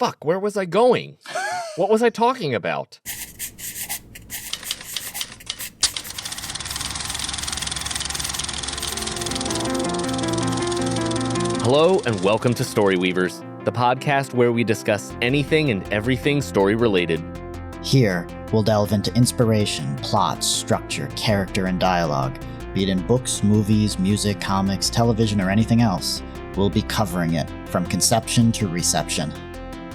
Fuck, where was I going? What was I talking about? Hello and welcome to Storyweavers, the podcast where we discuss anything and everything story-related. Here, we'll delve into inspiration, plots, structure, character, and dialogue. Be it in books, movies, music, comics, television, or anything else, we'll be covering it from conception to reception.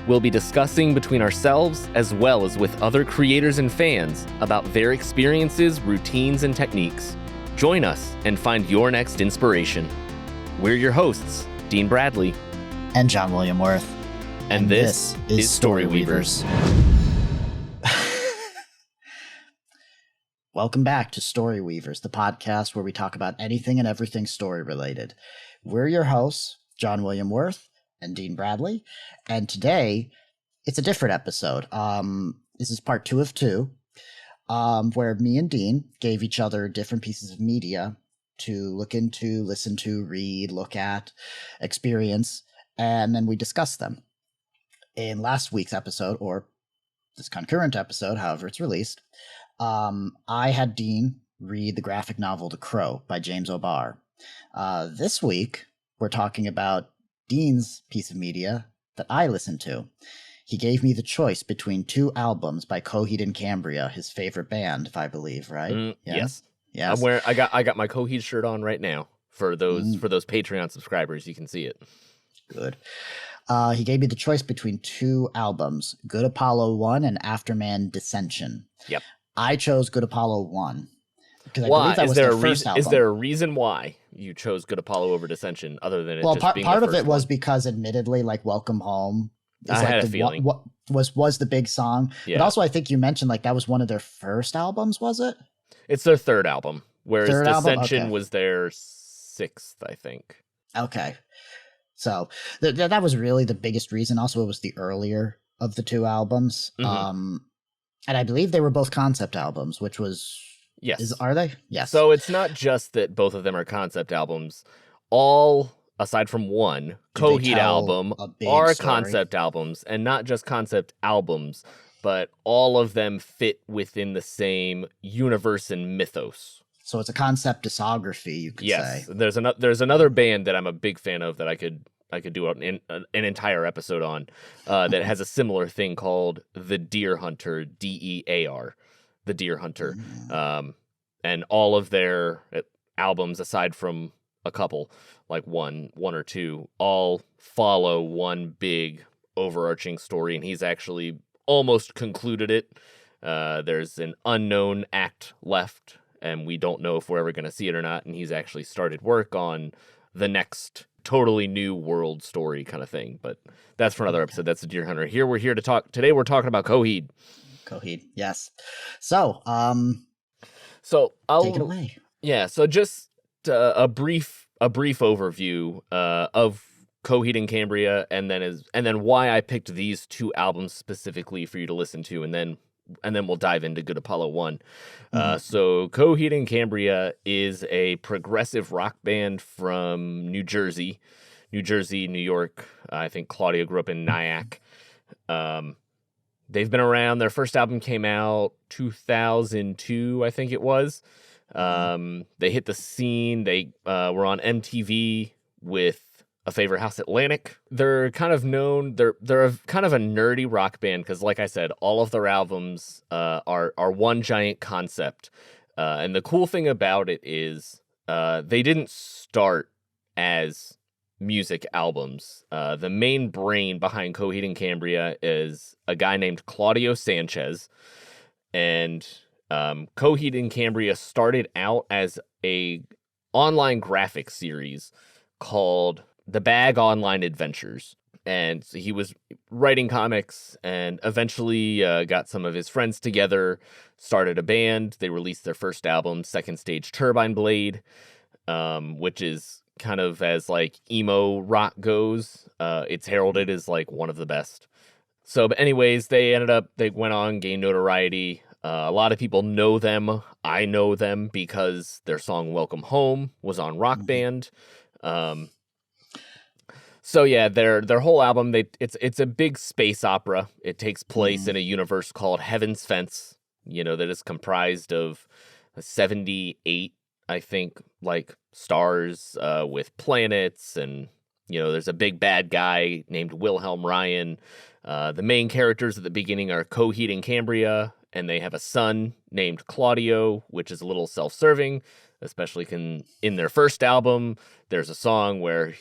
We'll be discussing between ourselves as well as with other creators and fans about their experiences, routines, and techniques. Join us and find your next inspiration. We're your hosts, Dean Bradley And John William Worth. And this is Storyweavers. Welcome back to Storyweavers, the podcast where we talk about anything and everything story-related. We're your hosts, John William Worth and Dean Bradley, and today it's a different episode. This is part 2 of 2, where me and Dean gave each other different pieces of media to look into, listen to, read, look at, experience, and then we discussed them. In last week's episode, or this concurrent episode, however it's released, I had Dean read the graphic novel The Crow by James O'Barr. This week, we're talking about Dean's piece of media that I listened to. He gave me the choice between 2 albums by Coheed and Cambria, his favorite band, if I believe, right? Yes. Yes. I got my Coheed shirt on right now for those Patreon subscribers. You can see it. Good. He gave me the choice between 2 albums, Good Apollo 1 and Afterman Dissension. Yep. I chose Good Apollo 1. Because Why? I believe that was their first album. Is there a reason why you chose Good Apollo over Dissension, other than it just being part the of first it was one? because, admittedly, like Welcome Home is I had a feeling. What was the big song. Yeah. But also, I think you mentioned like that was one of their first albums, was it? It's their third album, whereas Third album? Dissension Okay. was their 6th, I think. Okay. So that was really the biggest reason. Also, it was the earlier of the 2 albums. Mhm. And I believe they were both concept albums, which was... Yes. Are they? Yes. So it's not just that both of them are concept albums. All, aside from one, Do they Coheed tell album, a big are story? concept albums, and not just concept albums, but all of them fit within the same universe and mythos. So it's a concept discography, you could Yes, say. there's another band that I'm a big fan of that I could do an entire episode on that has a similar thing called The Deer Hunter, DEAR, The Deer Hunter. And all of their albums, aside from a couple, like one or two, all follow one big overarching story, and he's actually almost concluded it. There's an unknown act left, and we don't know if we're ever going to see it or not, and he's actually started work on the next totally new world story kind of thing, but that's for another episode. That's The Deer Hunter. Today we're talking about Coheed. Coheed, yes. So, So I'll take it away. Yeah, so just a brief overview of Coheed and Cambria, and then why I picked these 2 albums specifically for you to listen to, and then we'll dive into Good Apollo 1. So Coheed and Cambria is a progressive rock band from New Jersey, New York. I think Claudio grew up in Nyack. They've been around. Their first album came out 2002, I think it was. They hit the scene. They were on MTV with A Favorite House Atlantic. They're kind of known. They're kind of a nerdy rock band because, like I said, all of their albums are one giant concept. And the cool thing about it is they didn't start as music albums. The main brain behind Coheed and Cambria is a guy named Claudio Sanchez, and Coheed and Cambria started out as a online graphic series called The Bag Online Adventures, and so he was writing comics and eventually got some of his friends together, started a band. They released their first album, Second Stage Turbine Blade, which is kind of as like emo rock goes. It's heralded as like one of the best. So, but anyways, they went on, gained notoriety. A lot of people know them. I know them because their song Welcome Home was on Rock Band. So yeah, their whole album, it's a big space opera. It takes place in a universe called Heaven's Fence, that is comprised of 78, I think, like stars with planets, and there's a big bad guy named Wilhelm Ryan. The main characters at the beginning are Coheed and Cambria, and they have a son named Claudio, which is a little self-serving, especially in their first album. There's a song where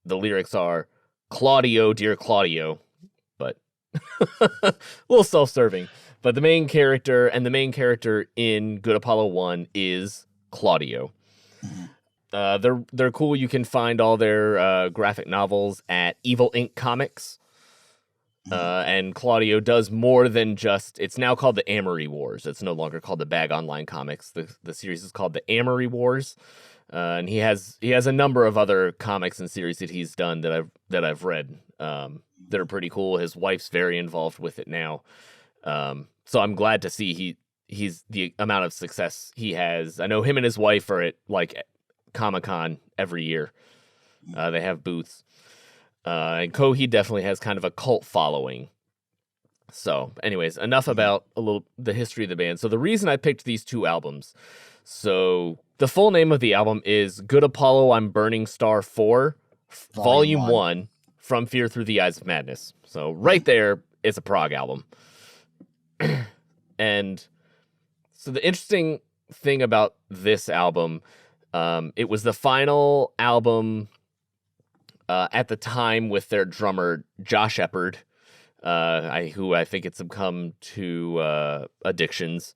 the lyrics are, Claudio, dear Claudio, but a little self-serving. But the main character in Good Apollo 1 is Claudio. They're cool. You can find all their graphic novels at Evil Ink Comics. And Claudio does more than just, it's now called the Amory Wars. It's no longer called the Bag Online Comics. The series is called the Amory Wars. And he has a number of other comics and series that he's done that I've read that are pretty cool. His wife's very involved with it now. So I'm glad to see he's the amount of success he has. I know him and his wife are at like Comic-Con every year. They have booths. And Coheed definitely has kind of a cult following. So anyways, enough about the history of the band. So the reason I picked these two albums, so the full name of the album is Good Apollo, I'm Burning Star 4, Volume 1, From Fear Through the Eyes of Madness. So right there, it's a prog album. And so the interesting thing about this album, it was the final album at the time with their drummer, Josh Eppard, who I think had succumbed to addictions.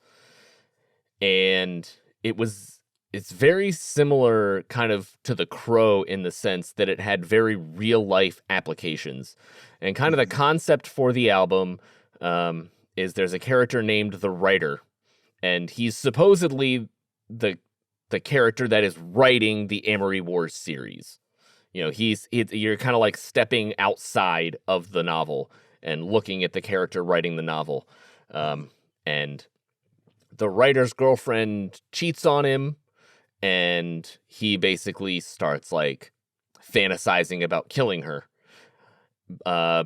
And it's very similar kind of to The Crow in the sense that it had very real life applications. And kind of the concept for the album is there's a character named the Writer, and he's supposedly the character that is writing the Amory Wars series. You're kind of like stepping outside of the novel and looking at the character writing the novel. And the writer's girlfriend cheats on him, and he basically starts like fantasizing about killing her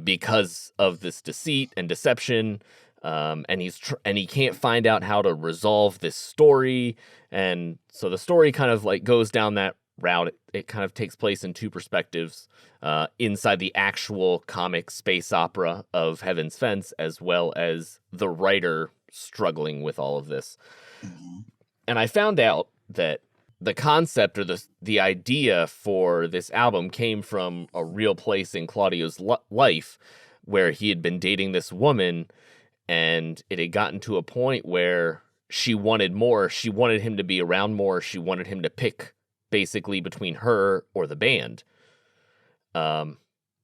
because of this deceit and deception. And he can't find out how to resolve this story. And so the story kind of like goes down that route. It kind of takes place in two perspectives, inside the actual comic space opera of Heaven's Fence, as well as the writer struggling with all of this. And I found out that the concept or the idea for this album came from a real place in Claudio's life where he had been dating this woman, and it had gotten to a point where she wanted more. She wanted him to be around more. She wanted him to pick basically between her or the band. And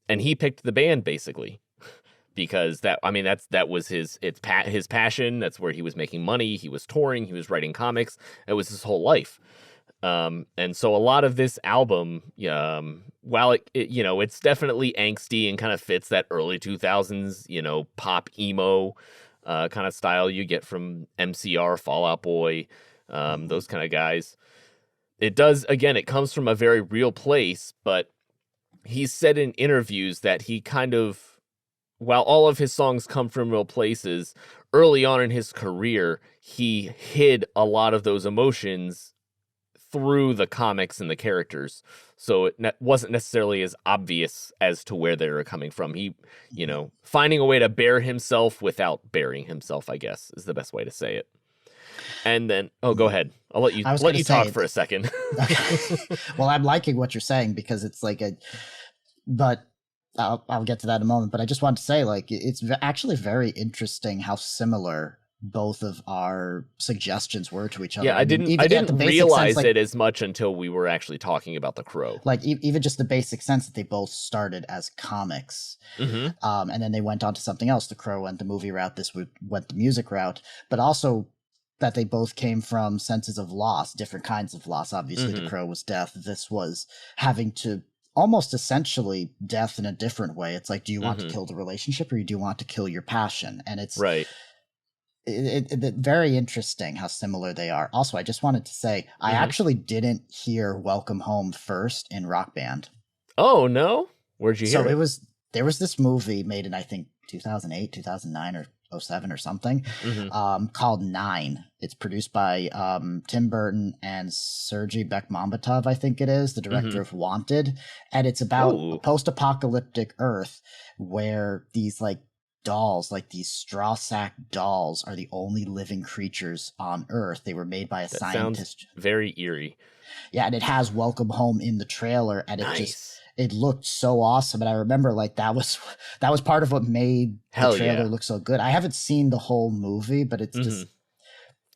he picked the band basically because that was his passion. That's where he was making money. He was touring, he was writing comics. It was his whole life. And so a lot of this album, while it's definitely angsty and kind of fits that early 2000s, pop emo, kind of style you get from MCR, Fall Out Boy, those kind of guys. It comes from a very real place, but he's said in interviews that he kind of, while all of his songs come from real places, early on in his career, he hid a lot of those emotions through the comics and the characters. So it wasn't necessarily as obvious as to where they were coming from. He, finding a way to bare himself without baring himself, I guess, is the best way to say it. And then, go ahead. I'll let you talk for a second. Okay. Well, I'm liking what you're saying because it's like but I'll get to that in a moment. But I just want to say, like, it's actually very interesting how similar both of our suggestions were to each other. Yeah, I didn't realize it as much until we were actually talking about The Crow. Like even just the basic sense that they both started as comics, and then they went on to something else. The Crow went the movie route. This went the music route, but also that they both came from senses of loss, different kinds of loss. Obviously, The Crow was death. This was having to almost essentially death in a different way. It's like, do you want to kill the relationship or do you want to kill your passion? And it's right. It very interesting how similar they are. Also, I just wanted to say, I actually didn't hear Welcome Home first in Rock Band. Oh, no? Where'd you So hear it? there was this movie made in, I think, 2008, 2009, or '07 or something, called Nine. It's produced by Tim Burton and Sergei Bekmambetov, I think it is, the director of Wanted. And it's about a Oh, post-apocalyptic Earth where these like dolls, like these straw sack dolls, are the only living creatures on Earth. They were made by a that sounds scientist. very eerie. Yeah, and it has Welcome Home in the trailer, and Nice. it looked so awesome. And I remember like that was part of what made the Hell trailer yeah. look so good. I haven't seen the whole movie, but Hmm. it's just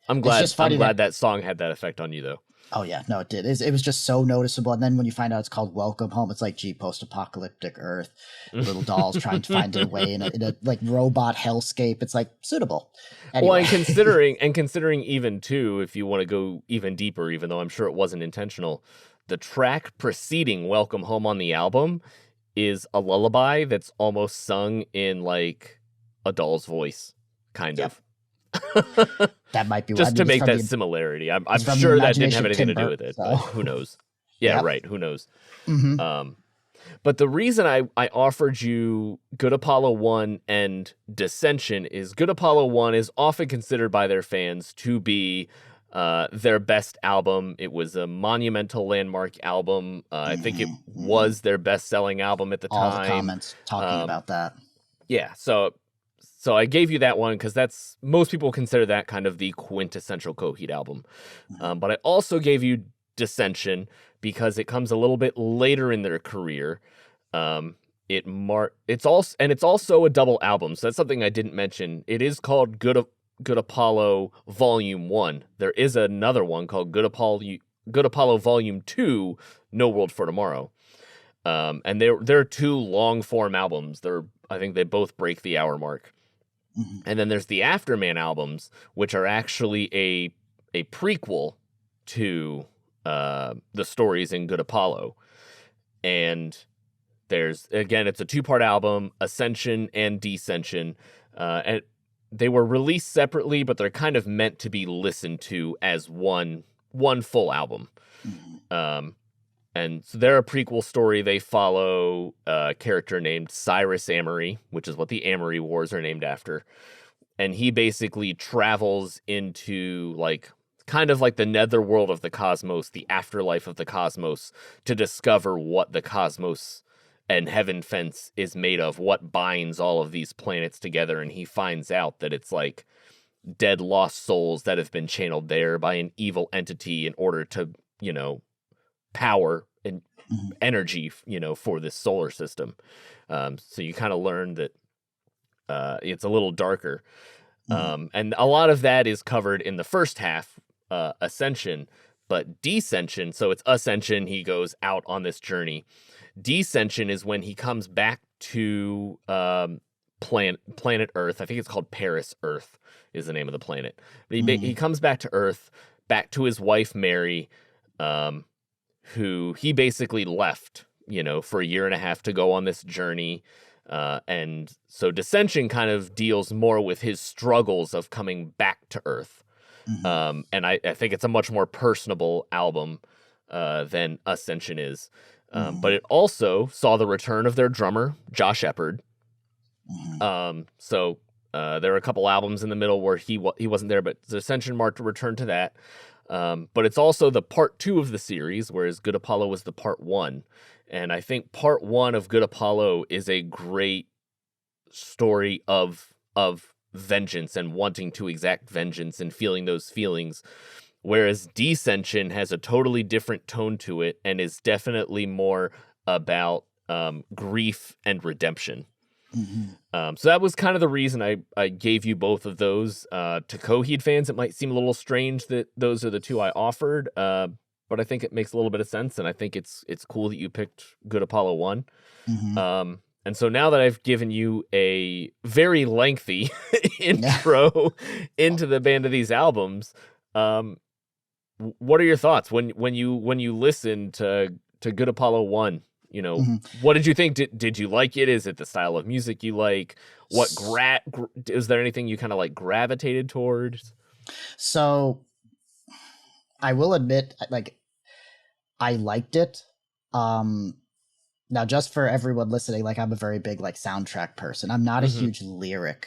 I'm funny glad that that song had that effect on you though. oh yeah, no, it did. It was just so noticeable. And then when you find out it's called Welcome Home, it's like, gee, post-apocalyptic Earth, little dolls trying to find their way in a like robot hellscape. It's like suitable. Well, Anyway. and considering even too, if you want to go even deeper, even though I'm sure it wasn't intentional, the track preceding Welcome Home on the album is a lullaby that's almost sung in like a doll's voice, kind Yep. of. That might be Just I mean, to it's make from that the similarity. I'm it's from the sure that didn't have imagination of anything Tim to do with Burton. it, So but who knows? Yeah, yep. right. Who knows? Mm-hmm. But the reason I offered you Good Apollo 1 and Dissension is Good Apollo 1 is often considered by their fans to be their best album. It was a monumental landmark album. I think it was their best-selling album at the All time. the comments talking about that. Yeah, so I gave you that one because that's most people consider that kind of the quintessential Coheed album. But I also gave you Dissension because it comes a little bit later in their career. It's also a double album, so that's something I didn't mention. It is called Good Apollo Volume 1. There is another one called Good Apollo Volume 2, No World for Tomorrow. And they're two long form albums. I think they both break the hour mark. And then there's the Afterman albums, which are actually a prequel to the stories in Good Apollo. And it's a 2-part album, Ascension and Descension. And they were released separately, but they're kind of meant to be listened to as one full album. And so they're a prequel story. They follow a character named Cyrus Amory, which is what the Amory Wars are named after. And he basically travels into like kind of like the netherworld of the cosmos, the afterlife of the cosmos, to discover what the cosmos and Heaven Fence is made of, what binds all of these planets together. And he finds out that it's like dead lost souls that have been channeled there by an evil entity in order to, power and energy, for this solar system. So you kind of learn that it's a little darker. And a lot of that is covered in the first half, Ascension, but Descension, so it's Ascension, he goes out on this journey. Descension is when he comes back to planet Earth. I think it's called Paris Earth is the name of the planet. But he comes back to Earth, back to his wife, Mary, who he basically left, for a year and a half to go on this journey. And so Dissension kind of deals more with his struggles of coming back to Earth. And I think it's a much more personable album than Ascension is. But it also saw the return of their drummer, Josh Shepard. So there were a couple albums in the middle where he wasn't there, but Ascension marked a return to that. But it's also the part 2 of the series, whereas Good Apollo was the part 1. And I think part 1 of Good Apollo is a great story of vengeance and wanting to exact vengeance and feeling those feelings. Whereas Descension has a totally different tone to it and is definitely more about grief and redemption. So that was kind of the reason I gave you both of those. To Coheed fans, it might seem a little strange that those are the two I offered, but I think it makes a little bit of sense, and I think it's cool that you picked Good Apollo 1. And so now that I've given you a very lengthy intro into the band of these albums, what are your thoughts when you listen to Good Apollo 1? What did you think? Did you like it? Is it the style of music you like? What is there anything you kind of like gravitated towards? So I will admit, like, I liked it. Now, just for everyone listening, like I'm a very big like soundtrack person. I'm not a Mm-hmm. huge lyric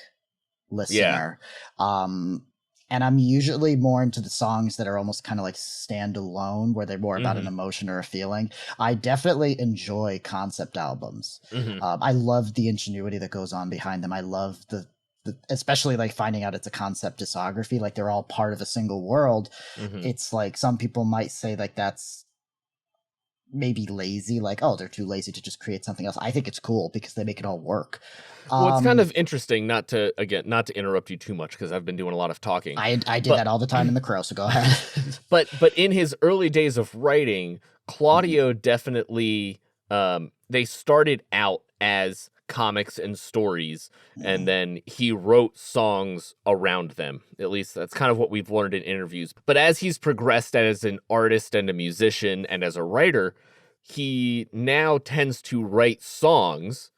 Yeah. listener. And I'm usually more into the songs that are almost kind of like standalone, where they're more about an Mm-hmm. emotion or a feeling. I definitely enjoy concept albums. Mm-hmm. I love the ingenuity that goes on behind them. I love especially like finding out it's a concept discography, like they're all part of a single world. Mm-hmm. It's like some people might say like that's maybe lazy, like, oh, they're too lazy to just create something else. I think it's cool because they make it all work. Well, it's kind of interesting, not to interrupt you too much because I've been doing a lot of talking. I did But that all the time in the Crow, so go ahead. but in his early days of writing, Claudio definitely they started out as comics and stories, and then he wrote songs around them. At least that's kind of what we've learned in interviews. But as he's progressed as an artist and a musician and as a writer, he now tends to write songs,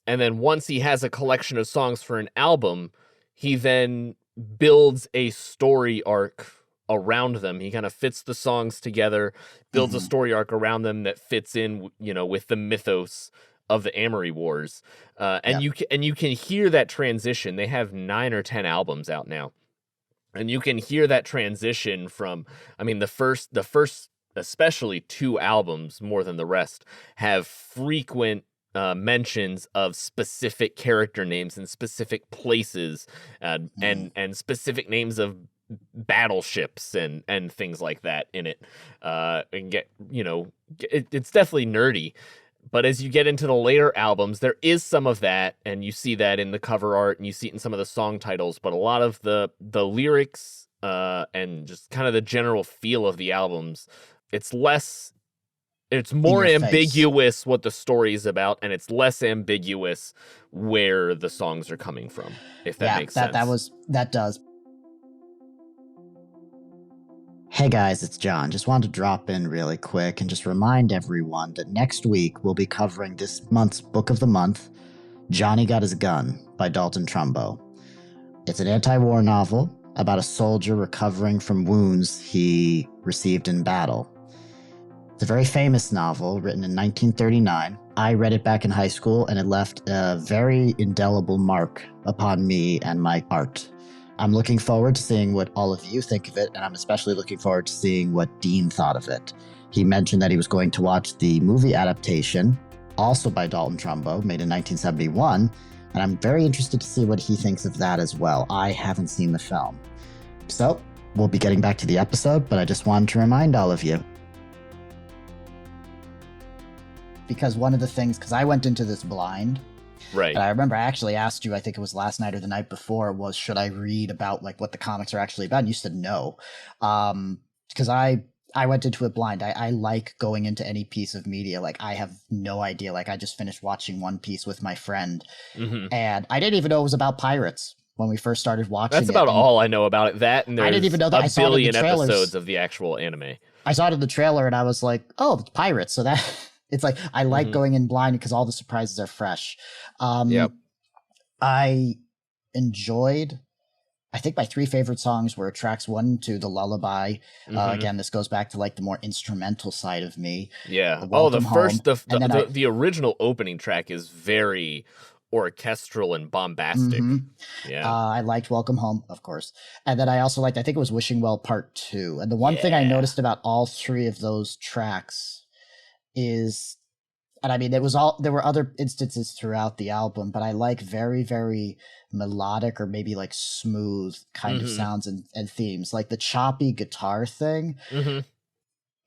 and then once he has a collection of songs for an album, he then builds a story arc around them. He kind of fits the songs together, builds a story arc around them that fits in, with the mythos of the Amory Wars. And you can hear that transition. They have 9 or 10 albums out now. And you can hear that transition from, I mean, the first especially 2 albums more than the rest have frequent mentions of specific character names and specific places, and specific names of battleships and things like that in it. And it's definitely nerdy. But as you get into the later albums, there is some of that, and you see that in the cover art, and you see it in some of the song titles. But a lot of the lyrics and just kind of the general feel of the albums, it's more ambiguous what the story is about, and it's less ambiguous where the songs are coming from, if that makes sense. That does. Hey guys, it's John. Just wanted to drop in really quick and just remind everyone that next week we'll be covering this month's book of the month, Johnny Got His Gun by Dalton Trumbo. It's an anti-war novel about a soldier recovering from wounds he received in battle. It's a very famous novel written in 1939. I read it back in high school, and it left a very indelible mark upon me and my art. I'm looking forward to seeing what all of you think of it, and I'm especially looking forward to seeing what Dean thought of it. He mentioned that he was going to watch the movie adaptation, also by Dalton Trumbo, made in 1971, and I'm very interested to see what he thinks of that as well. I haven't seen the film. So, we'll be getting back to the episode, but I just wanted to remind all of you. Because one of the things, because I went into this blind, right? And I remember I actually asked you, I think it was last night or the night before, was should I read about like what the comics are actually about? And you said no, because I went into it blind. I like going into any piece of media like I have no idea. Like I just finished watching One Piece with my friend, and I didn't even know it was about pirates when we first started watching. That's about all I know about it. That and there's I didn't even know that. a billion episodes of the actual anime. I saw it in the trailer and I was like, oh, it's pirates. So that. It's like, I like going in blind because all the surprises are fresh. I enjoyed, I think my 3 favorite songs were tracks 1 and 2, the Lullaby. Again, this goes back to like the more instrumental side of me. Yeah. The original opening track is very orchestral and bombastic. Yeah. I liked Welcome Home, of course. And then I also liked, I think it was Wishing Well Part 2. And the one thing I noticed about all 3 of those tracks is, and I mean, there were other instances throughout the album, but I like very, very melodic or maybe like smooth kind of sounds and themes. Like the choppy guitar thing,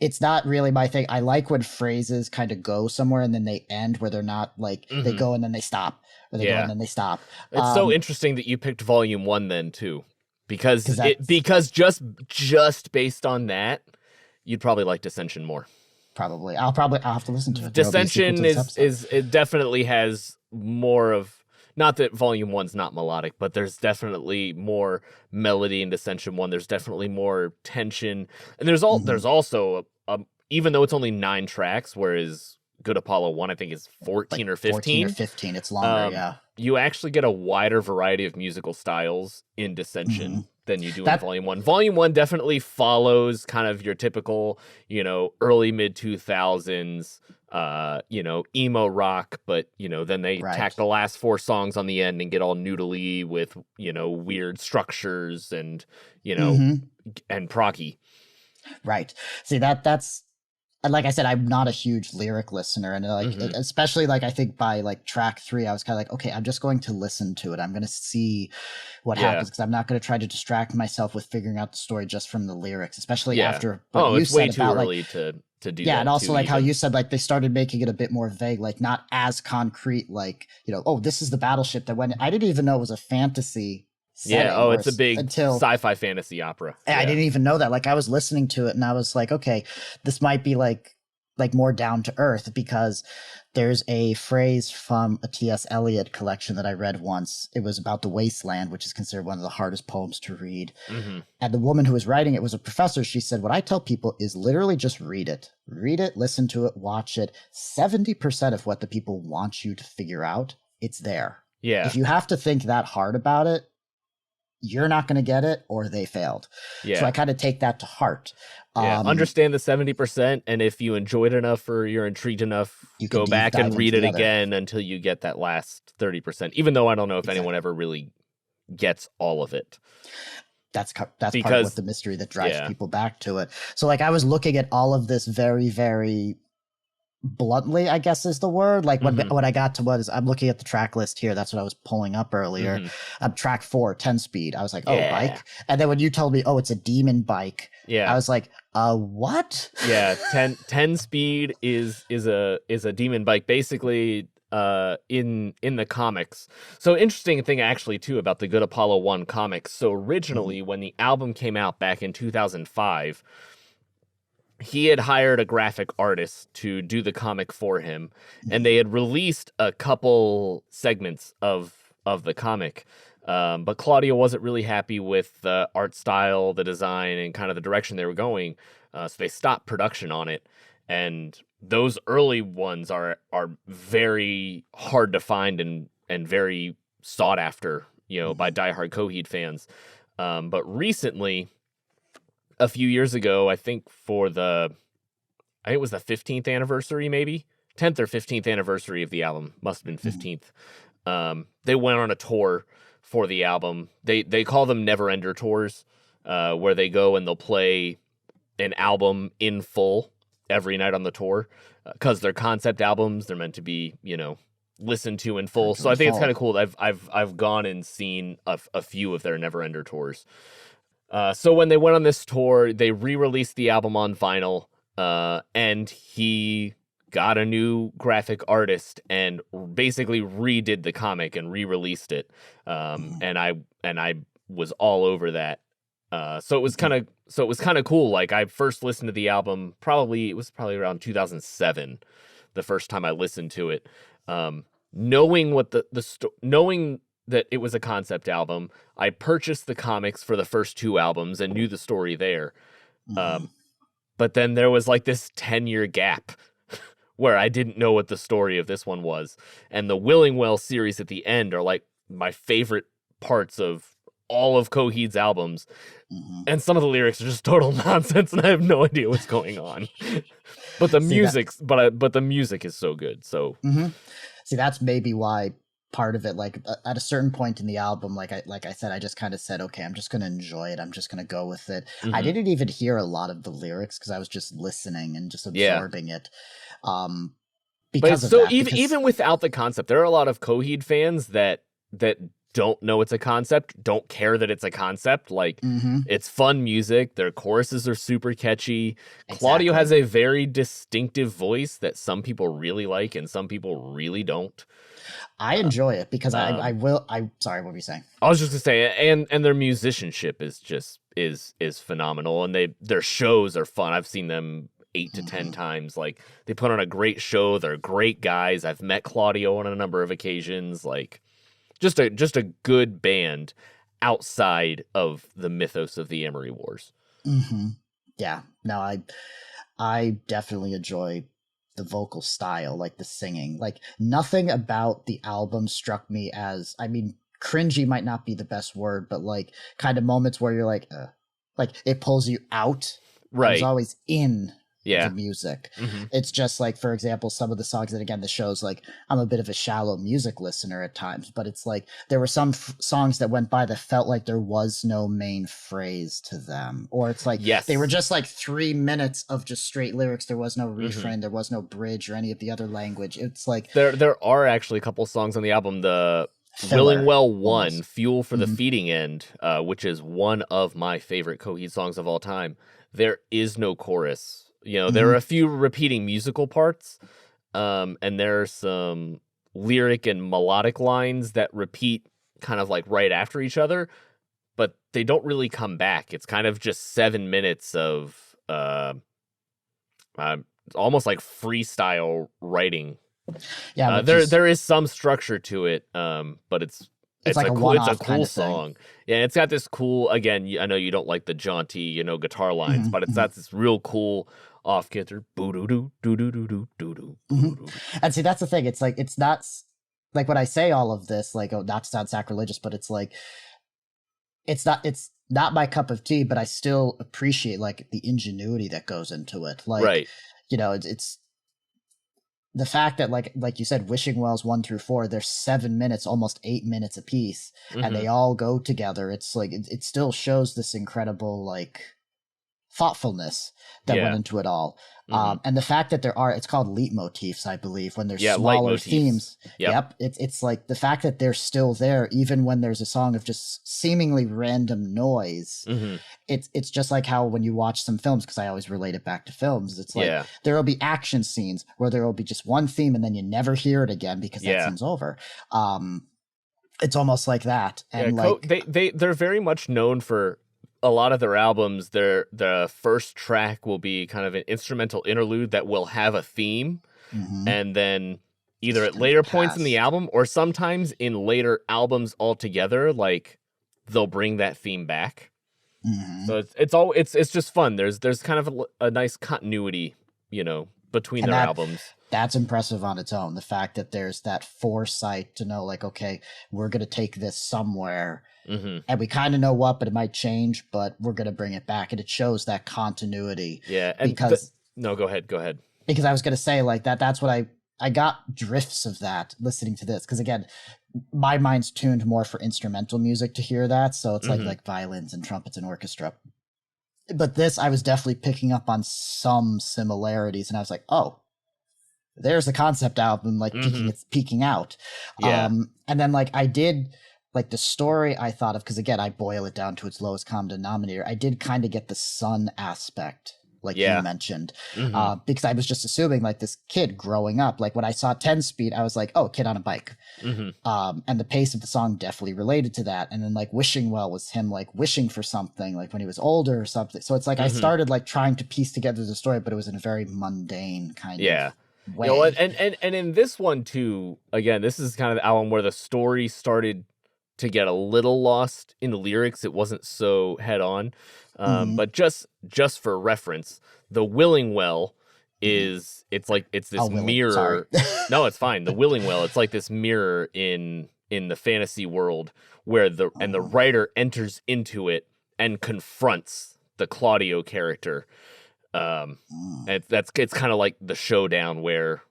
it's not really my thing. I like when phrases kind of go somewhere and then they end where they're not like, they go and then they stop, or they go and then they stop. It's so interesting that you picked Volume 1 then too, because just based on that, you'd probably like Dissension more. Probably. I'll have to listen to it. Dissension it definitely has more of, not that Volume 1's not melodic, but there's definitely more melody in Dissension 1. There's definitely more tension. And there's also even though it's only 9 tracks, whereas Good Apollo 1 I think is 14 or 15. 14 or 15, it's longer, you actually get a wider variety of musical styles in Dissension than you do in Volume 1. Volume 1 definitely follows kind of your typical, early mid 2000s, emo rock, but then they tack the last 4 songs on the end and get all noodly with weird structures and and proggy. Right. See, that's, like I said, I'm not a huge lyric listener, and especially I think by track 3, I was kind of like, okay, I'm just going to listen to it. I'm going to see what happens, because I'm not going to try to distract myself with figuring out the story just from the lyrics, especially after what you it's said way too about early to do that. Yeah, and also how you said they started making it a bit more vague, not as concrete, oh, this is the battleship that went. I didn't even know it was a fantasy setting. It's a big sci-fi fantasy opera. I didn't even know that. I was listening to it and I was like, okay, this might be like more down to earth, because there's a phrase from a T.S. Eliot collection that I read once. It was about the wasteland, which is considered one of the hardest poems to read. Mm-hmm. And the woman who was writing it was a professor. She said, what I tell people is literally just read it, listen to it, watch it. 70% of what the people want you to figure out, it's there. Yeah. If you have to think that hard about it, you're not going to get it, or they failed. Yeah. So I kind of take that to heart. Understand the 70%, and if you enjoyed enough or you're intrigued enough, go back and read it again until you get that last 30%, even though I don't know if anyone ever really gets all of it. That's part of what the mystery that drives people back to it. So I was looking at all of this very, very bluntly, I guess is the word. When I got to I'm looking at the track list here. That's what I was pulling up earlier. Track 4, 10 speed. I was like, bike. And then when you told me, it's a demon bike. Yeah. I was like, what? Yeah. 10 speed is a demon bike, basically, in the comics. So interesting thing actually too about the Good Apollo 1 comics. So originally when the album came out back in 2005, he had hired a graphic artist to do the comic for him, and they had released a couple segments of the comic. But Claudio wasn't really happy with the art style, the design, and kind of the direction they were going. So they stopped production on it. And those early ones are very hard to find and very sought after, by diehard Coheed fans. But recently, a few years ago, I think it was the 15th anniversary, maybe 10th or 15th anniversary of the album. Must have been 15th. They went on a tour for the album. They call them Never Ender tours, where they go and they'll play an album in full every night on the tour, because they're concept albums. They're meant to be, listened to in full. So I think it's kind of cool. I've gone and seen a few of their Never Ender tours. So when they went on this tour, they re-released the album on vinyl, and he got a new graphic artist and basically redid the comic and re-released it. And I was all over that. So it was kind of cool. I first listened to the album it was probably around 2007, the first time I listened to it. Knowing knowing that it was a concept album, I purchased the comics for the first 2 albums and knew the story there. But then there was this 10-year gap where I didn't know what the story of this one was. And the Willingwell series at the end are my favorite parts of all of Coheed's albums. And some of the lyrics are just total nonsense and I have no idea what's going on. But the but the music is so good. So See, that's maybe why part of it, at a certain point in the album, like I said, I just kind of said, okay, I'm just going to enjoy it. I'm just going to go with it. I didn't even hear a lot of the lyrics because I was just listening and just absorbing it. Even without the concept, there are a lot of Coheed fans that don't know it's a concept, don't care that it's a concept. It's fun music. Their choruses are super catchy. Exactly. Claudio has a very distinctive voice that some people really like and some people really don't. I enjoy it because sorry, what were you saying? I was just gonna say, and their musicianship is just is phenomenal, and their shows are fun. I've seen them 8 to 10 times. They put on a great show. They're great guys. I've met Claudio on a number of occasions. Just a good band outside of the mythos of the Emery Wars. Yeah, no, I definitely enjoy the vocal style, the singing. Nothing about the album struck me as, cringy might not be the best word, but like kind of moments where you're like it pulls you out. I was Right. always in Yeah. the music. Mm-hmm. It's just like, for example, some of the songs, and again, the show's like, I'm a bit of a shallow music listener at times, but it's like there were some songs that went by that felt like there was no main phrase to them, or it's like Yes. they were just like 3 minutes of just straight lyrics. There was no refrain, Mm-hmm. there was no bridge or any of the other language. It's like there are actually a couple songs on the album. The filler, Willingwell 1, almost. Fuel for the Mhm. Feeding End, which is one of my favorite Coheed songs of all time. There is no chorus. You know, there are a few repeating musical parts, and there are some lyric and melodic lines that repeat kind of like right after each other, but they don't really come back. It's kind of just 7 minutes of almost like freestyle writing. Yeah, there is some structure to it, but it's like a a cool, it's a one-off cool kind of thing. song. Yeah, it's got this cool, again, I know you don't like the jaunty, guitar lines, but it's got this real cool off guitar. Boo doo doo doo doo doo doo doo doo. And see, that's the thing. It's like, it's not like when I say all of this, like, oh, not to sound sacrilegious, but it's like, it's not my cup of tea, but I still appreciate like the ingenuity that goes into it. Like, Right. It's the fact that like you said, Wishing Wells 1 through 4, they're 7 minutes, almost 8 minutes apiece, and they all go together. It's like, it still shows this incredible, like, thoughtfulness that went into it all. And the fact that it's called leitmotifs, I believe, when there's smaller themes. Yep. It's like the fact that they're still there, even when there's a song of just seemingly random noise. It's just like how when you watch some films, because I always relate it back to films, it's like there will be action scenes where there will be just one theme and then you never hear it again because that scene's over. It's almost like that. And they're very much known for a lot of their albums. The first track will be kind of an instrumental interlude that will have a theme, and then either at later points in the album or sometimes in later albums altogether, like they'll bring that theme back. So it's just fun. There's kind of a nice continuity, between their albums. That's impressive on its own. The fact that there's that foresight to know, like, okay, we're going to take this somewhere. And we kind of know what, but it might change, but we're going to bring it back. And it shows that continuity. Yeah. And no, go ahead. Because I was going to say, like, that's what I got drifts of that listening to this. Because again, my mind's tuned more for instrumental music to hear that. So it's like violins and trumpets and orchestra. But this, I was definitely picking up on some similarities. And I was like, oh, there's a concept album, like peeking out. Yeah. And then like I did, like the story I thought of, because again, I boil it down to its lowest common denominator. I did kind of get the son aspect, like you mentioned, because I was just assuming like this kid growing up, like when I saw 10 Speed, I was like, oh, kid on a bike. And the pace of the song definitely related to that. And then like Wishing Well was him like wishing for something like when he was older or something. So it's like I started like trying to piece together the story, but it was in a very mundane kind of way. And in this one too, again, this is kind of the album where the story started to get a little lost in the lyrics. It wasn't so head on. But just for reference, the Willing Well is it's this mirror. No, it's fine. The Willing Well, it's like this mirror in the fantasy world where the writer enters into it and confronts the Claudio character. And it's kind of like the showdown where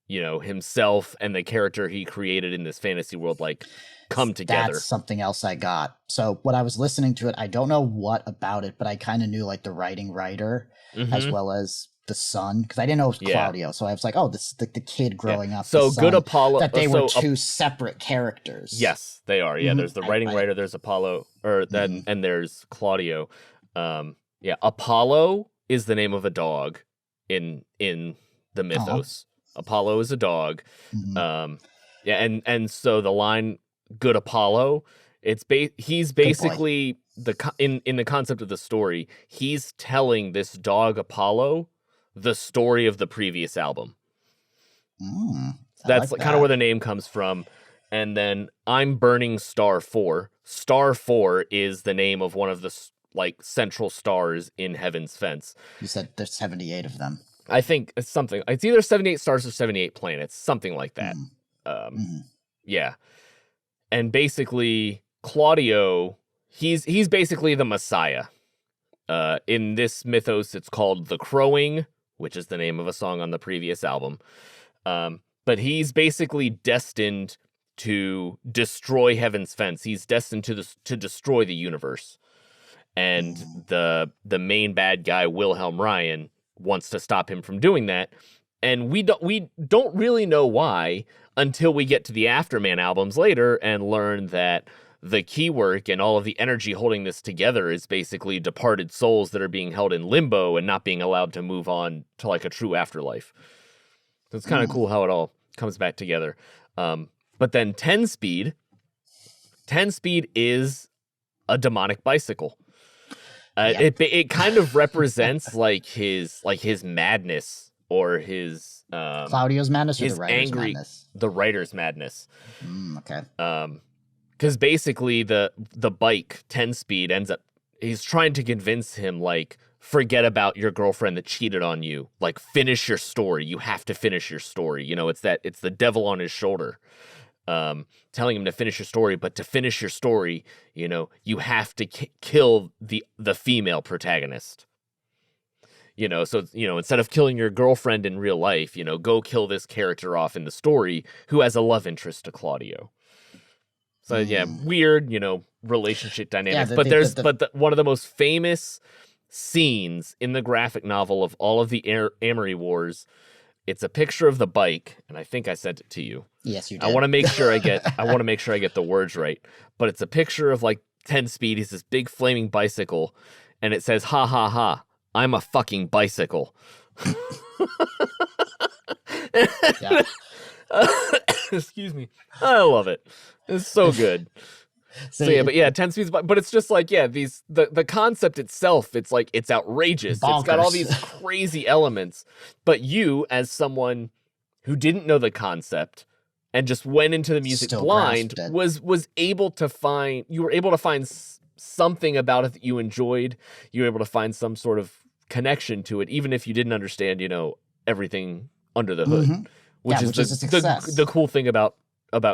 himself and the character he created in this fantasy world like come together. That's something else I got. So when I was listening to it, I don't know what about it, but I kind of knew like the writer as well as the son, because I didn't know it was Claudio. So I was like, oh, this is the kid growing up. So Good Apollo, that they were two separate characters. Yes, they are. Yeah, there's the writer, there's Apollo, and there's Claudio. Apollo is the name of a dog in the mythos. Apollo is a dog. And so the line "Good Apollo," he's basically in the concept of the story, he's telling this dog Apollo the story of the previous album. That's kind of where the name comes from. And then I'm Burning Star 4. Star 4 is the name of one of the like central stars in Heaven's Fence. You said there's 78 of them. I think it's either 78 stars or 78 planets, something like that. Yeah. And basically, Claudio, he's basically the Messiah. In this mythos, it's called The Crowing, which is the name of a song on the previous album. But he's basically destined to destroy Heaven's Fence. He's destined to destroy the universe. And the main bad guy, Wilhelm Ryan, wants to stop him from doing that. And we don't really know why until we get to the Afterman albums later and learn that the key work and all of the energy holding this together is basically departed souls that are being held in limbo and not being allowed to move on to like a true afterlife. So it's kind of cool how it all comes back together. But then 10 Speed is a demonic bicycle. It kind of represents like his madness or his Claudio's madness or his the writer's angry madness? The writer's madness. Okay. Because basically the bike 10 Speed ends up, he's trying to convince him like, forget about your girlfriend that cheated on you, like finish your story, you have to finish your story, you know, it's the devil on his shoulder telling him to finish your story, but to finish your story, you know, you have to kill the female protagonist. You know, so, you know, instead of killing your girlfriend in real life, you know, go kill this character off in the story who has a love interest to Claudio. So yeah, weird, you know, relationship dynamics. But one of the most famous scenes in the graphic novel of all of the Amory Wars, it's a picture of the bike, and I think I sent it to you. Yes, you did. I want to make sure I get the words right. But it's a picture of like 10 Speed. He's this big flaming bicycle, and it says, "Ha ha ha, I'm a fucking bicycle." Yeah. Excuse me. I love it. It's so good. So yeah, but yeah, 10 Speeds, but it's just like, yeah, the concept itself, it's like, it's outrageous. Bonkers. It's got all these crazy elements, but you, as someone who didn't know the concept and just went into the music Still blind, grasped it. was able to find, you were able to find something about it that you enjoyed. You were able to find some sort of connection to it, even if you didn't understand, you know, everything under the hood, which is a success. the cool thing about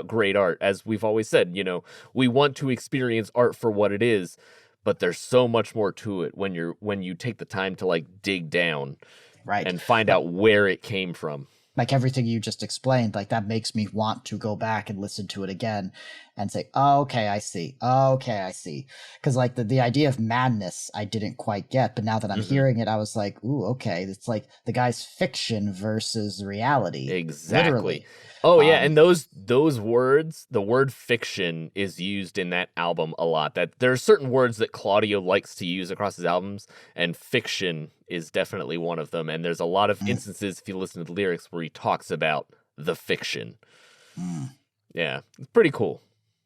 great art. As we've always said, you know, we want to experience art for what it is, but there's so much more to it when you take the time to like dig down, right, and find out where it came from. Like everything you just explained, like that makes me want to go back and listen to it again and say, oh, okay, I see. Oh, okay, I see. Because like the idea of madness, I didn't quite get, but now that I'm hearing it, I was like, ooh, okay. It's like the guy's fiction versus reality. Exactly. Literally. Oh yeah, and those words, the word fiction is used in that album a lot. That there are certain words that Claudio likes to use across his albums, and fiction is definitely one of them. And there's a lot of instances, if you listen to the lyrics, where he talks about the fiction. Yeah, it's pretty cool.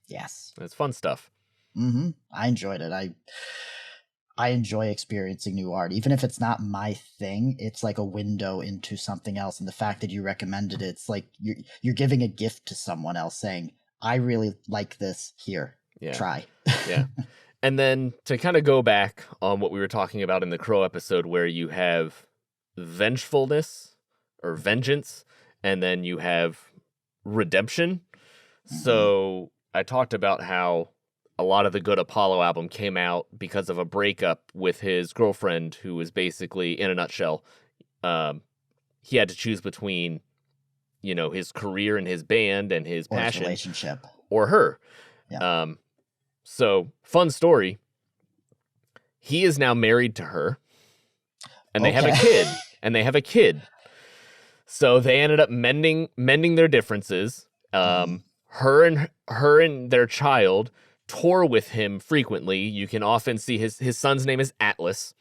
Yes. It's fun stuff. I enjoyed it. I enjoy experiencing new art. Even if it's not my thing, it's like a window into something else. And the fact that you recommended it, it's like you're giving a gift to someone else saying, I really like this. Here, try. Yeah. And then to kind of go back on what we were talking about in the Crow episode, where you have vengefulness or vengeance, and then you have redemption. So I talked about how a lot of the Good Apollo album came out because of a breakup with his girlfriend, who was basically, in a nutshell, he had to choose between, you know, his career and his band and his passion, relationship, or her. Yeah. So fun story. He is now married to her, and they have a kid. So they ended up mending their differences. Her and their child tour with him frequently. You can often see his son's name is Atlas.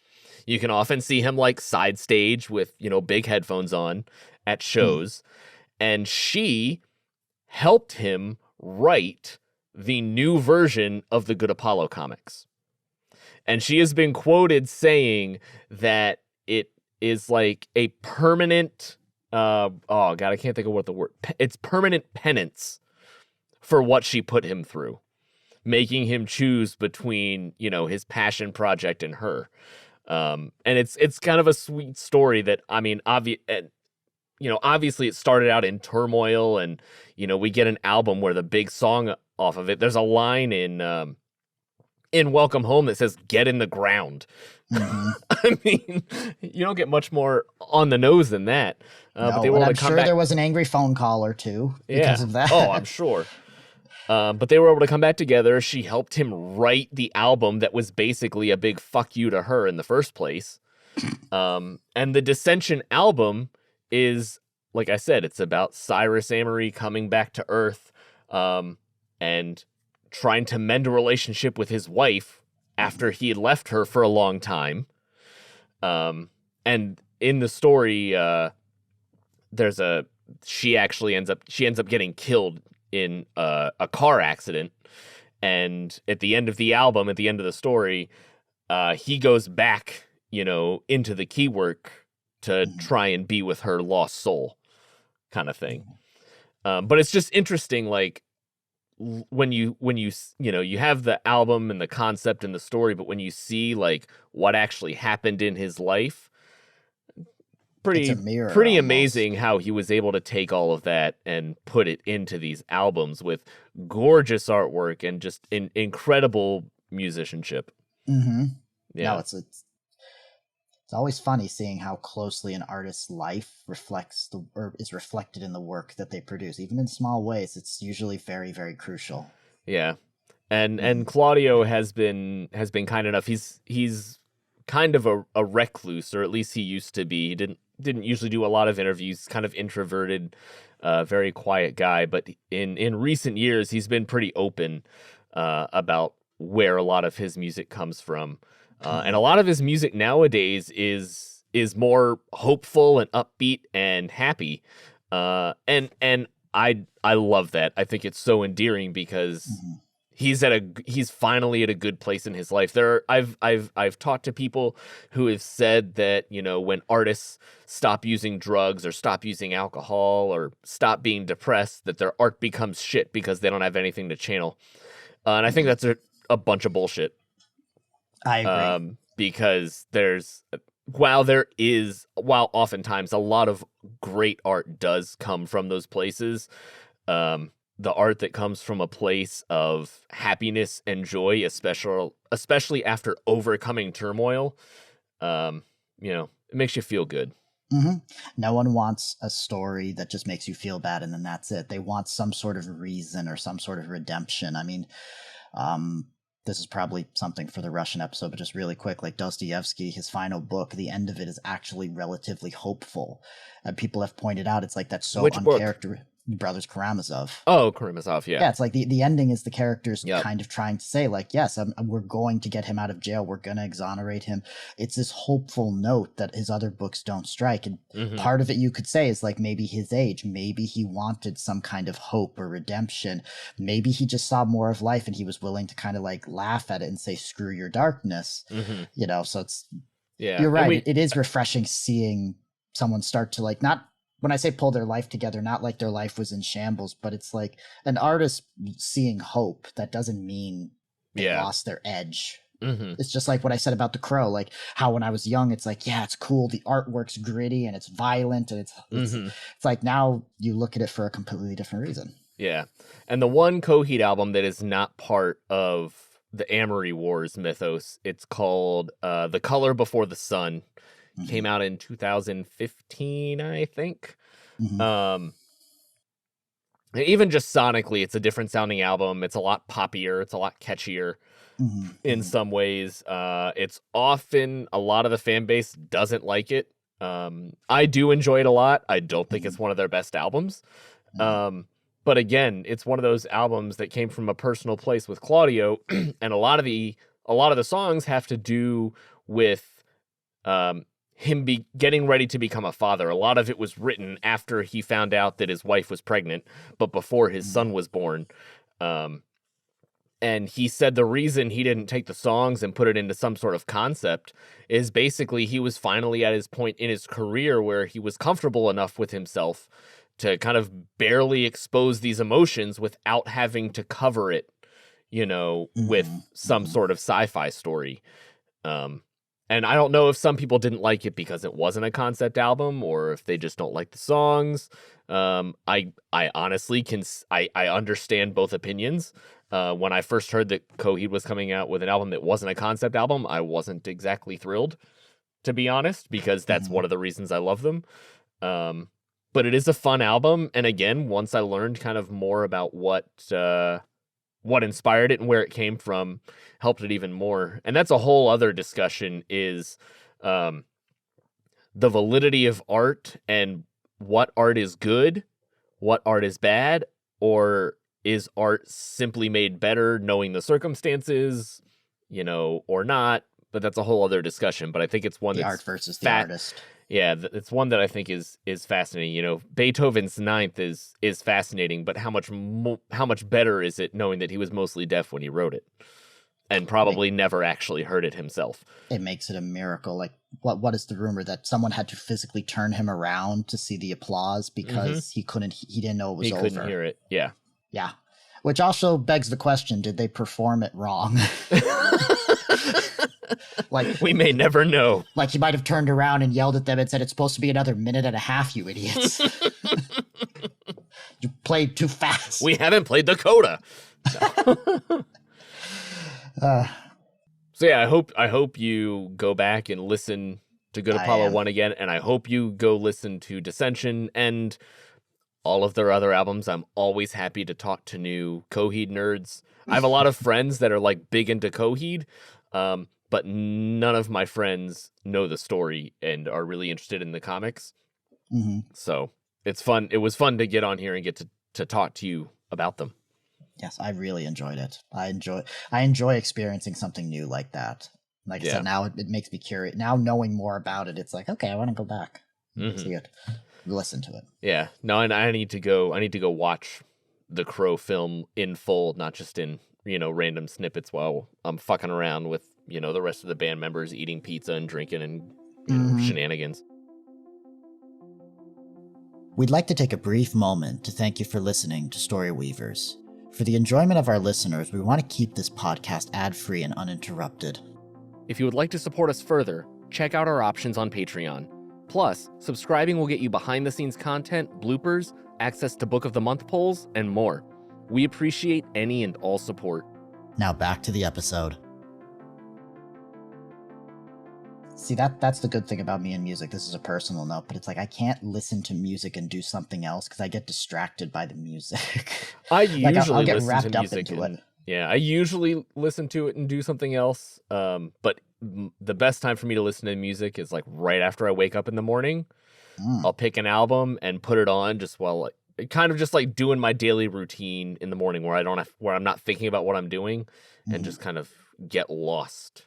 You can often see him like side stage with, you know, big headphones on at shows. And she helped him write the new version of the Good Apollo comics. And she has been quoted saying that it is like a permanent, oh God, I can't think of what the word, it's permanent penance for what she put him through, making him choose between, you know, his passion project and her. And it's kind of a sweet story that, I mean, obviously it started out in turmoil, and, you know, we get an album where the big song off of it. There's a line in Welcome Home that says "Get in the ground." Mm-hmm. I mean, you don't get much more on the nose than that. But they were and able I'm to come sure back. there was an angry phone call or two because Yeah. of that. Oh, I'm sure. But they were able to come back together. She helped him write the album that was basically a big fuck you to her in the first place. And the Dissension album is, like I said, it's about Cyrus Amory coming back to Earth and trying to mend a relationship with his wife after he had left her for a long time. And in the story, she ends up getting killed in a car accident. And at the end of the album, at the end of the story, he goes back, into the keywork to try and be with her lost soul, kind of thing. But it's just interesting, like when you have the album and the concept and the story, but when you see like what actually happened in his life, It's a mirror, pretty almost. amazing how he was able to take all of that and put it into these albums with gorgeous artwork and just incredible musicianship. Mm-hmm. Yeah. No, it's always funny seeing how closely an artist's life is reflected in the work that they produce, even in small ways. It's usually very, very crucial. Yeah. And Claudio has been kind enough. He's kind of a recluse, or at least he used to be. He didn't usually do a lot of interviews, kind of introverted, very quiet guy. But in recent years, he's been pretty open about where a lot of his music comes from. And a lot of his music nowadays is more hopeful and upbeat and happy. And I love that. I think it's so endearing because he's finally at a good place in his life. I've talked to people who have said that, when artists stop using drugs or stop using alcohol or stop being depressed, that their art becomes shit because they don't have anything to channel. And I think that's a bunch of bullshit. I agree. Because while oftentimes a lot of great art does come from those places, the art that comes from a place of happiness and joy, especially after overcoming turmoil, it makes you feel good. Mm-hmm. No one wants a story that just makes you feel bad and then that's it. They want some sort of reason or some sort of redemption. I mean, this is probably something for the Russian episode, but just really quick, like Dostoevsky, his final book, the end of it is actually relatively hopeful. And people have pointed out it's like that's so uncharacteristic. Brothers Karamazov. Oh, Karamazov, yeah. Yeah, it's like the ending is the characters Yep. kind of trying to say, like, yes, we're going to get him out of jail. We're going to exonerate him. It's this hopeful note that his other books don't strike. And part of it you could say is like maybe his age. Maybe he wanted some kind of hope or redemption. Maybe he just saw more of life and he was willing to kind of like laugh at it and say, screw your darkness. So it's, you're right. It is refreshing seeing someone start to like, not, when I say pull their life together, not like their life was in shambles, but it's like an artist seeing hope. That doesn't mean they lost their edge. It's just like what I said about The Crow, like how when I was young, it's like, yeah, it's cool. The artwork's gritty and it's violent. And it's like now you look at it for a completely different reason. Yeah. And the one Coheed album that is not part of the Amory Wars mythos, it's called The Color Before the Sun. Came out in 2015, I think. Even just sonically, it's a different sounding album. It's a lot poppier. It's a lot catchier in some ways. It's often, a lot of the fan base doesn't like it. I do enjoy it a lot. I don't think it's one of their best albums. But again, it's one of those albums that came from a personal place with Claudio. And a lot of the songs have to do with him getting ready to become a father. A lot of it was written after he found out that his wife was pregnant, but before his son was born. And he said the reason he didn't take the songs and put it into some sort of concept is basically he was finally at his point in his career where he was comfortable enough with himself to kind of barely expose these emotions without having to cover it, with some sort of sci-fi story. And I don't know if some people didn't like it because it wasn't a concept album or if they just don't like the songs. I honestly I understand both opinions. When I first heard that Coheed was coming out with an album that wasn't a concept album, I wasn't exactly thrilled, to be honest, because that's one of the reasons I love them. But it is a fun album. And again, once I learned kind of more about what inspired it and where it came from, helped it even more. And that's a whole other discussion, is the validity of art and what art is good, what art is bad, or is art simply made better knowing the circumstances, or not. But that's a whole other discussion. But I think it's one the that's art versus the artist. Yeah, it's one that I think is fascinating. Beethoven's Ninth is fascinating, but how much better is it knowing that he was mostly deaf when he wrote it, and probably never actually heard it himself? It makes it a miracle. Like, what is the rumor that someone had to physically turn him around to see the applause because he didn't know it was over. He couldn't hear it. Yeah. Yeah. Which also begs the question, did they perform it wrong? Like, we may never know. Like, he might have turned around and yelled at them and said, "It's supposed to be another minute and a half, you idiots." You played too fast. We haven't played the coda. No. So yeah, I hope you go back and listen to Good Apollo 1 again, and I hope you go listen to Dissension and all of their other albums. I'm always happy to talk to new Coheed nerds. I have a lot of friends that are like big into Coheed, but none of my friends know the story and are really interested in the comics. Mm-hmm. So it's fun. It was fun to get on here and get to talk to you about them. Yes, I really enjoyed it. I enjoy experiencing something new like that. Like I said, now it makes me curious. Now knowing more about it, it's like, okay, I want to go back, see it, listen to it. Yeah, no, and I need to go watch the Crow film in full, not just in random snippets while I'm fucking around with the rest of the band members eating pizza and drinking and shenanigans. We'd like to take a brief moment to thank you for listening to Storyweavers. For the enjoyment of our listeners, we want to keep this podcast ad-free and uninterrupted. If you would like to support us further, check out our options on Patreon. Plus, subscribing will get you behind-the-scenes content, bloopers, access to Book of the Month polls, and more. We appreciate any and all support. Now back to the episode. See, that's the good thing about me and music. This is a personal note, but it's like I can't listen to music and do something else because I get distracted by the music. I usually I'll get listen wrapped to up music into it. Yeah, I usually listen to it and do something else. But the best time for me to listen to music is like right after I wake up in the morning. I'll pick an album and put it on just while kind of just like doing my daily routine in the morning where I'm not thinking about what I'm doing and just kind of get lost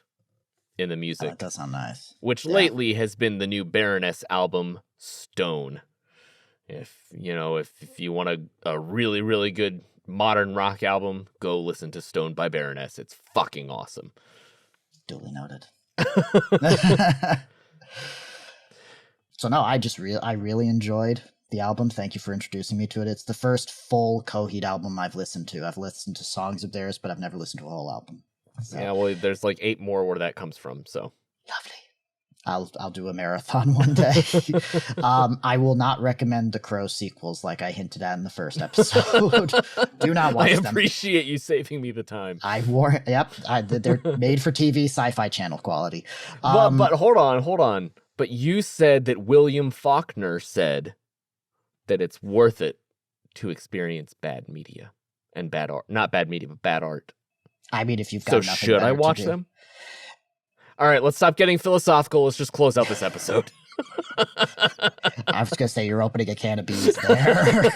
in the music. Oh, that does sound nice. Which lately has been the new Baroness album, Stone. If you want a really, really good modern rock album, go listen to Stone by Baroness. It's fucking awesome. Duly noted. So no, I really enjoyed the album. Thank you for introducing me to it. It's the first full Coheed album I've listened to. I've listened to songs of theirs, but I've never listened to a whole album. So. Yeah, well, there's like 8 more where that comes from, so. Lovely. I'll do a marathon one day. I will not recommend the Crow sequels like I hinted at in the first episode. Do not watch them. I appreciate you saving me the time. They're made for TV, Sci-Fi Channel quality. But hold on. But you said that William Faulkner said that it's worth it to experience bad media and bad art. Not bad media, but bad art. I mean, if you've got nothing should I watch them? All right, let's stop getting philosophical. Let's just close out this episode. I was going to say you're opening a can of beans there.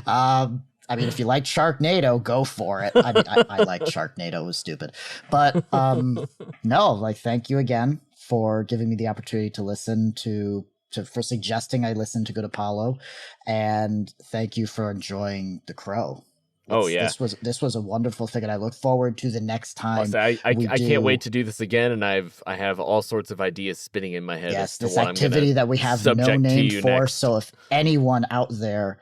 I mean, if you like Sharknado, go for it. I mean, I liked Sharknado. It was stupid. But no, like, thank you again for giving me the opportunity to listen for suggesting I listen to Good Apollo. And thank you for enjoying The Crow. This was a wonderful thing, and I look forward to the next time. I can't wait to do this again, and I have all sorts of ideas spinning in my head. Yes, this activity that we have no name for. Next. So if anyone out there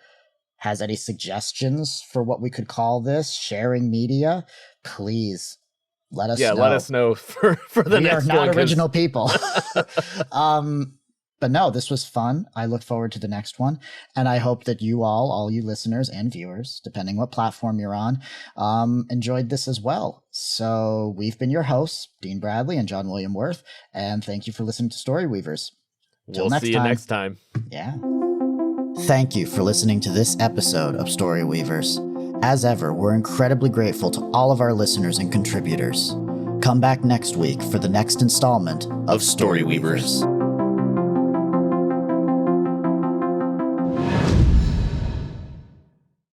has any suggestions for what we could call this, sharing media, please let us know. Let us know for the next one. We are not original people. But no, this was fun. I look forward to the next one. And I hope that you all you listeners and viewers, depending what platform you're on, enjoyed this as well. So we've been your hosts, Dean Bradley and John William Worth. And thank you for listening to Storyweavers. We'll see you next time. Yeah. Thank you for listening to this episode of Storyweavers. As ever, we're incredibly grateful to all of our listeners and contributors. Come back next week for the next installment of Storyweavers.